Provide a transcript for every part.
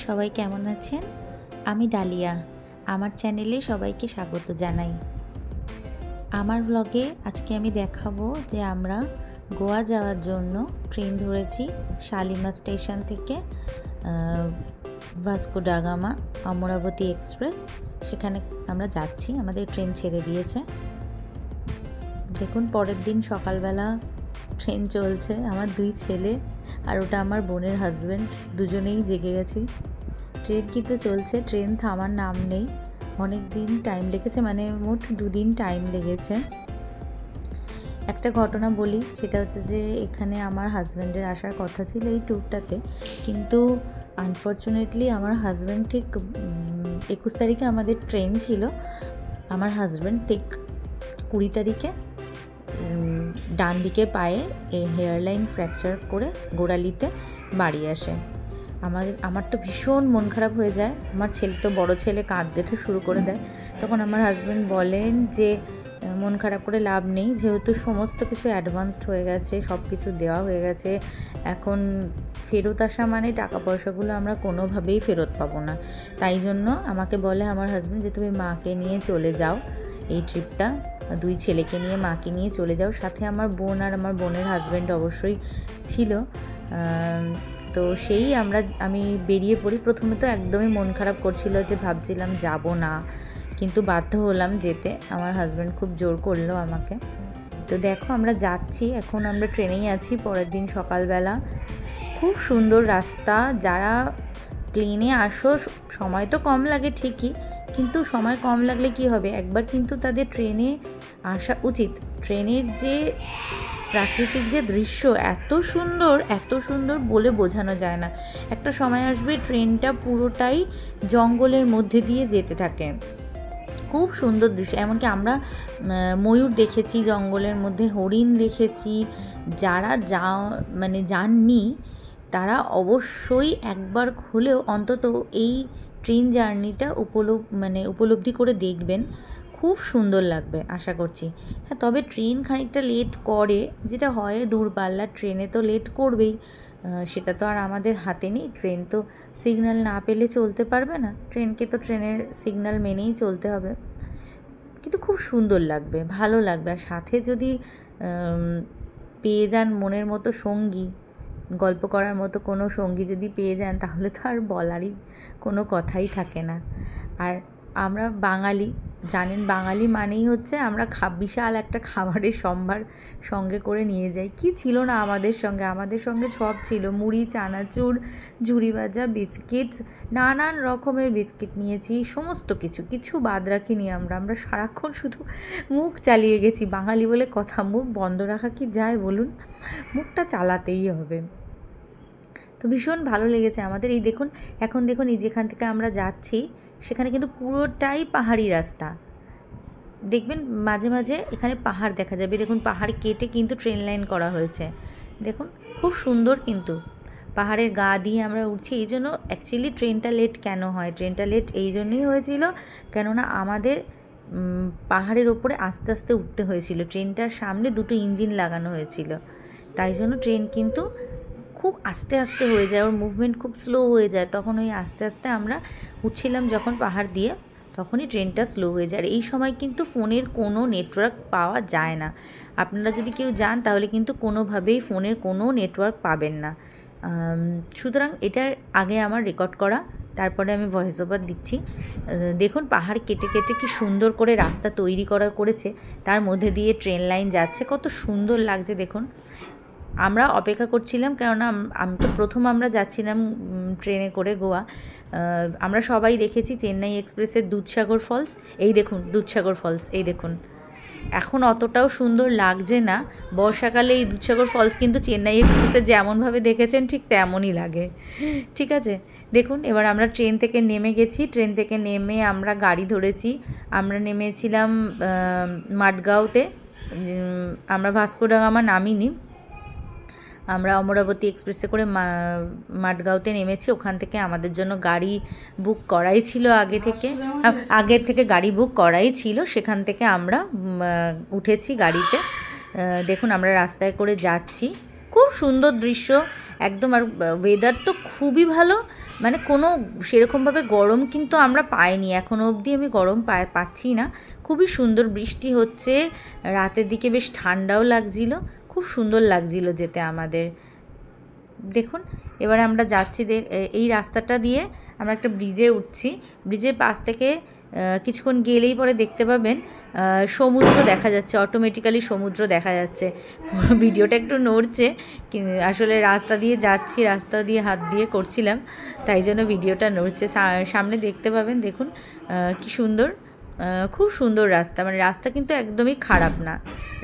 সবাই কেমন আছেন? আমি ডালিয়া। আমার চ্যানেলে সবাইকে স্বাগত জানাই। আমার ব্লগে আজকে আমি দেখাবো যে আমরা গোয়া যাওয়ার জন্য ট্রেন ধরেছি শালিমার স্টেশন থেকে ভাস্কো ডা গামা অমরাবতী এক্সপ্রেস। সেখানে আমরা যাচ্ছি, আমাদের ট্রেন ছেড়ে দিয়েছে। দেখুন পরের দিন সকালবেলা ট্রেন চলছে, আমার 2 ছেলে আর ওটা আমার বোনের হাজব্যান্ড, দুজনেই জেগে গেছি। ট্রেন কিন্তু চলছে, ট্রেন থামার নাম নেই। অনেক দিন টাইম লেগেছে, মানে মোট 2 দিন টাইম লেগেছে। একটা ঘটনা বলি, সেটা হচ্ছে যে এখানে আমার হাজব্যান্ডের আসার কথা ছিল এই ট্যুরটাতে, কিন্তু আনফর্চুনেটলি আমার হাজব্যান্ড ঠিক 21 তারিখে আমাদের ট্রেন ছিল। আমার হাজব্যান্ড ঠিক 20 তারিখে ডান দিকে পায়ে হেয়ারলাইন ফ্র্যাকচার করে গোড়ালিতে বাড়ি আসে। আমার তো ভীষণ মন খারাপ হয়ে যায়। আমার ছেলে তো, বড় ছেলে কাঁদতে শুরু করে দেয়। তখন আমার হাজব্যান্ড বলেন যে মন খারাপ করে লাভ নেই, যেহেতু সমস্ত কিছু অ্যাডভান্সড হয়ে গেছে, সব কিছু দেওয়া হয়ে গেছে, এখন ফেরত আসা মানে টাকা পয়সাগুলো আমরা কোনোভাবেই ফেরত পাবো না। তাই জন্য আমাকে বলে আমার হাজব্যান্ড যে তুমি মাকে নিয়ে চলে যাও, এই ট্রিপটা 2 ছেলেকে নিয়ে মাকে নিয়ে চলে যাও। সাথে আমার বোন আর আমার বোনের হাজব্যান্ড অবশ্যই ছিল। তো আমি বেরিয়ে পড়ি। প্রথমে তো একদমই মন খারাপ করছিল, যে ভাবছিলাম যাব না, কিন্তু বাধ্য হলাম যেতে। আমার হাজব্যান্ড খুব জোর করলো আমাকে। তো দেখো আমরা যাচ্ছি, এখন আমরা ট্রেনেই আছি। পরের দিন সকালবেলা খুব সুন্দর রাস্তা। যারা প্লেনে আসো, সময় তো কম লাগে ঠিকই, কিন্তু সময় কম লাগলে কি হবে, একবার কিন্তু তাদের ট্রেনে আসা উচিত। ট্রেনের যে প্রাকৃতিক যে দৃশ্য এত সুন্দর বলে বোঝানো যায় না। একটা সময় আসবে ট্রেনটা পুরোটাই জঙ্গলের মধ্যে দিয়ে যেতে থাকে, খুব সুন্দর দৃশ্য। এমনকি আমরা ময়ূর দেখেছি জঙ্গলের মধ্যে, হরিণ দেখেছি। যারা যাননি তারা অবশ্যই একবার হলেও অন্তত এই ট্রেন জার্নিটা উপলব্ধি করে দেখবেন। খুব সুন্দর লাগবে আশা করছি। হ্যাঁ, তবে ট্রেন খানিকটা লেট করে, যেটা হয় দূরপাল্লার ট্রেনে তো লেট করবেই, সেটা তো আর আমাদের হাতে নেই। ট্রেন তো সিগন্যাল না পেলে চলতে পারবে না, ট্রেনকে তো ট্রেনের সিগন্যাল মেনেই চলতে হবে। কিন্তু খুব সুন্দর লাগবে, ভালো লাগবে। আর সাথে যদি পেয়ে যান মনের মতো সঙ্গী, গল্প করার মতো কোনো সঙ্গী যদি পেয়ে যান, তাহলে তো আর বলারই কোনো কথাই থাকে না। আর আমরা বাঙালি, জানেন বাঙালি মানেই হচ্ছে আমরা বিশাল একটা খাবারের সম্ভার সঙ্গে করে নিয়ে যাই। কি ছিল না আমাদের সঙ্গে সব ছিল, মুড়ি, চানাচুর, ঝুড়ি ভাজা, বিস্কিট, নানান রকমের বিস্কিট নিয়েছি, সমস্ত কিছু বাদ রাখিনি। আমরা সারাক্ষণ শুধু মুখ চালিয়ে গেছি। বাঙালি বলে কথা, মুখ বন্ধ রাখা কি যায় বলুন, মুখটা চালাতেই হবে। তো ভীষণ ভালো লেগেছে আমাদের। এখন দেখুন এই যেখান থেকে আমরা যাচ্ছি সেখানে কিন্তু পুরোটাই পাহাড়ি রাস্তা। দেখবেন মাঝে মাঝে এখানে পাহাড় দেখা যাবে। দেখুন পাহাড় কেটে কিন্তু ট্রেন লাইন করা হয়েছে। দেখুন খুব সুন্দর, কিন্তু পাহাড়ের গা দিয়ে আমরা উঠছি। এই জন্য অ্যাকচুয়ালি ট্রেনটা লেট কেন হয়, ট্রেনটা লেট এই জন্যই হয়েছিল, কেননা আমাদের পাহাড়ের ওপরে আস্তে আস্তে উঠতে হয়েছিল। ট্রেনটার সামনে 2টো ইঞ্জিন লাগানো হয়েছিল, তাই জন্য ট্রেন কিন্তু খুব আস্তে আস্তে হয়ে যায়, ওর মুভমেন্ট খুব স্লো হয়ে যায়। তখন ওই আস্তে আস্তে আমরা উঠছিলাম যখন পাহাড় দিয়ে, তখনই ট্রেনটা স্লো হয়ে যায়। আর এই সময় কিন্তু ফোনের কোনো নেটওয়ার্ক পাওয়া যায় না। আপনারা যদি কেউ যান তাহলে কিন্তু কোনোভাবেই ফোনের কোনো নেটওয়ার্ক পাবেন না। সুতরাং এটা আগে আমার রেকর্ড করা, তারপরে আমি ভয়েস ওভার দিচ্ছি। দেখুন পাহাড় কেটে কেটে কি সুন্দর করে রাস্তা তৈরি করেছে, তার মধ্যে দিয়ে ট্রেন লাইন যাচ্ছে, কত সুন্দর লাগছে দেখুন। আমরা অপেক্ষা করছিলাম, কেননা আমরা যাচ্ছিলাম ট্রেনে করে গোয়া। আমরা সবাই দেখেছি চেন্নাই এক্সপ্রেসের দুধসাগর ফলস। এই দেখুন দুধসাগর ফলস, এই দেখুন। এখন অতটাও সুন্দর লাগছে না, বর্ষাকালে এই দুধসাগর ফলস কিন্তু চেন্নাই এক্সপ্রেসে যেমনভাবে দেখেছেন ঠিক তেমনই লাগে। ঠিক আছে, দেখুন এবার আমরা ট্রেন থেকে নেমে গেছি। ট্রেন থেকে নেমে আমরা গাড়ি ধরেছি। আমরা নেমেছিলাম মাডগাঁওতে। আমরা ভাস্কো ডা গামা নামিনি, আমরা অমরাবতী এক্সপ্রেসে করে মাডগাঁওতে নেমেছি। ওখান থেকে আমাদের জন্য গাড়ি বুক করাই ছিল, আগের থেকে গাড়ি বুক করাই ছিল। সেখান থেকে আমরা উঠেছি গাড়িতে। দেখুন আমরা রাস্তায় করে যাচ্ছি, খুব সুন্দর দৃশ্য একদম। আর ওয়েদার তো খুবই ভালো, মানে কোনো সেরকমভাবে গরম কিন্তু আমরা পাইনি এখনও অবধি, আমি গরম পাচ্ছি না। খুবই সুন্দর বৃষ্টি হচ্ছে, রাতের দিকে বেশ ঠান্ডাও লাগছিল, খুব সুন্দর লাগছিল যেতে আমাদের। দেখুন এবারে আমরা যাচ্ছি, এই রাস্তাটা দিয়ে আমরা একটা ব্রিজে উঠছি। ব্রিজের পাশ থেকে কিছুক্ষণ গেলেই পরে দেখতে পাবেন সমুদ্র দেখা যাচ্ছে, অটোমেটিক্যালি সমুদ্র দেখা যাচ্ছে। ভিডিওটা একটু নড়ছে, আসলে রাস্তা দিয়ে যাচ্ছি, রাস্তা দিয়ে হাত দিয়ে করছিলাম, তাই জন্য ভিডিওটা নড়ছে। সামনে দেখতে পাবেন, দেখুন কি সুন্দর, খুব সুন্দর রাস্তা, মানে রাস্তা কিন্তু একদমই খারাপ না,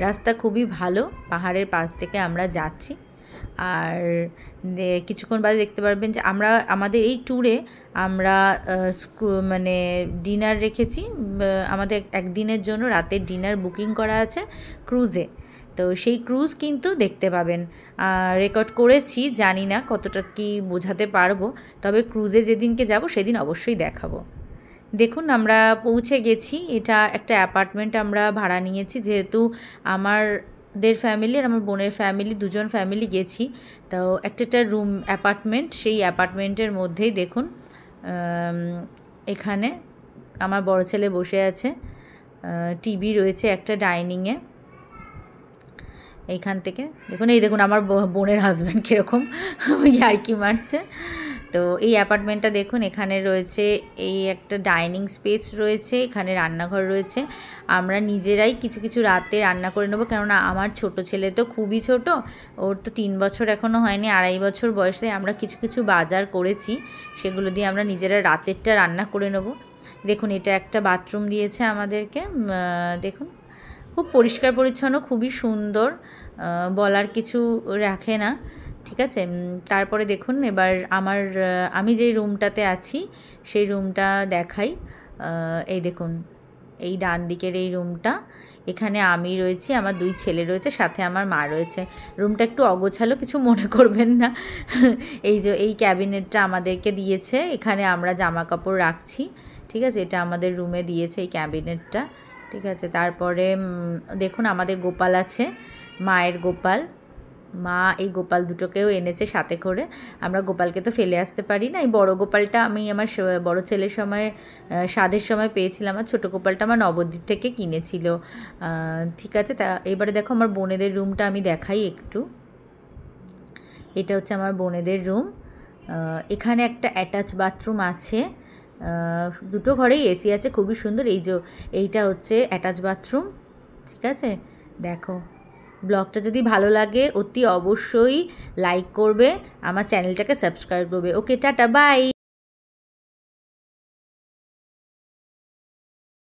রাস্তা খুবই ভালো। পাহাড়ের পাশ থেকে আমরা যাচ্ছি। আর কিছুক্ষণ বাদে দেখতে পারবেন যে আমাদের এই ট্যুরে আমরা মানে ডিনার রেখেছি, আমাদের একদিনের জন্য রাতের ডিনার বুকিং করা আছে ক্রুজে। তো সেই ক্রুজ কিন্তু দেখতে পাবেন, রেকর্ড করেছি, জানি না কতটা কি বোঝাতে পারবো, তবে ক্রুজে যেদিনকে যাব সেদিন অবশ্যই দেখাবো। দেখুন আমরা পৌঁছে গেছি, এটা একটা অ্যাপার্টমেন্ট আমরা ভাড়া নিয়েছি, যেহেতু আমাদের ফ্যামিলি আর আমার বোনের ফ্যামিলি, দুজন ফ্যামিলি গেছি। তো একটা রুম অ্যাপার্টমেন্ট, সেই অ্যাপার্টমেন্টের মধ্যেই দেখুন এখানে আমার বড় ছেলে বসে আছে, টিভি রয়েছে একটা ডাইনিংয়ে। এইখান থেকে দেখুন, এই দেখুন আমার বোনের হাজব্যান্ড কীরকম ইয়ার্কি মারছে। তো এই অ্যাপার্টমেন্টটা দেখুন, এখানে রয়েছে এই একটা ডাইনিং স্পেস রয়েছে, এখানে রান্নাঘর রয়েছে। আমরা নিজেরাই কিছু কিছু রাতে রান্না করে নেবো, কেননা আমার ছোট ছেলে তো খুবই ছোট, ওর তো 3 বছর এখনও হয়নি, 2.5 বছর বয়সে। আমরা কিছু কিছু বাজার করেছি, সেগুলো দিয়ে আমরা নিজেরা রাতেরটা রান্না করে নেবো। দেখুন এটা একটা বাথরুম দিয়েছে আমাদেরকে, দেখুন খুব পরিষ্কার পরিচ্ছন্ন, খুবই সুন্দর, বলার কিছু রাখে না, ঠিক আছে। তারপরে দেখুন এবার আমি যেই রুমটাতে আছি সেই রুমটা দেখাই। এই দেখুন এই ডান দিকের এই রুমটা, এখানে আমি রয়েছি, আমার 2 ছেলে রয়েছে, সাথে আমার মা রয়েছে। রুমটা একটু অগোছালো, কিছু মনে করবেন না। এই ক্যাবিনেটটা আমাদেরকে দিয়েছে, এখানে আমরা জামা কাপড় রাখছি, ঠিক আছে। এটা আমাদের রুমে দিয়েছে এই ক্যাবিনেটটা, ঠিক আছে। তারপরে দেখুন আমাদের গোপাল আছে, মায়ের গোপাল, মা এই গোপাল দুটোকেও এনেছে সাথে করে। আমরা গোপালকে তো ফেলে আসতে পারি না। এই বড় গোপালটা আমি আমার বড় ছেলের সময় স্বাদের সময় পেয়েছিলাম, আর ছোটো গোপালটা আমার নবদ্বীপ থেকে কিনেছিল, ঠিক আছে। তা এবারে দেখো আমার বোনেদের রুমটা আমি দেখাই একটু। এটা হচ্ছে আমার বোনেদের রুম, এখানে একটা অ্যাটাচ বাথরুম আছে, দুটো ঘরেই এসি আছে, খুবই সুন্দর। এইটা হচ্ছে অ্যাটাচ বাথরুম, ঠিক আছে। দেখো ব্লগটা যদি ভালো লাগে অতি অবশ্যই লাইক করবে, আমার চ্যানেলটাকে সাবস্ক্রাইব করবে। ওকে, টাটা, বাই।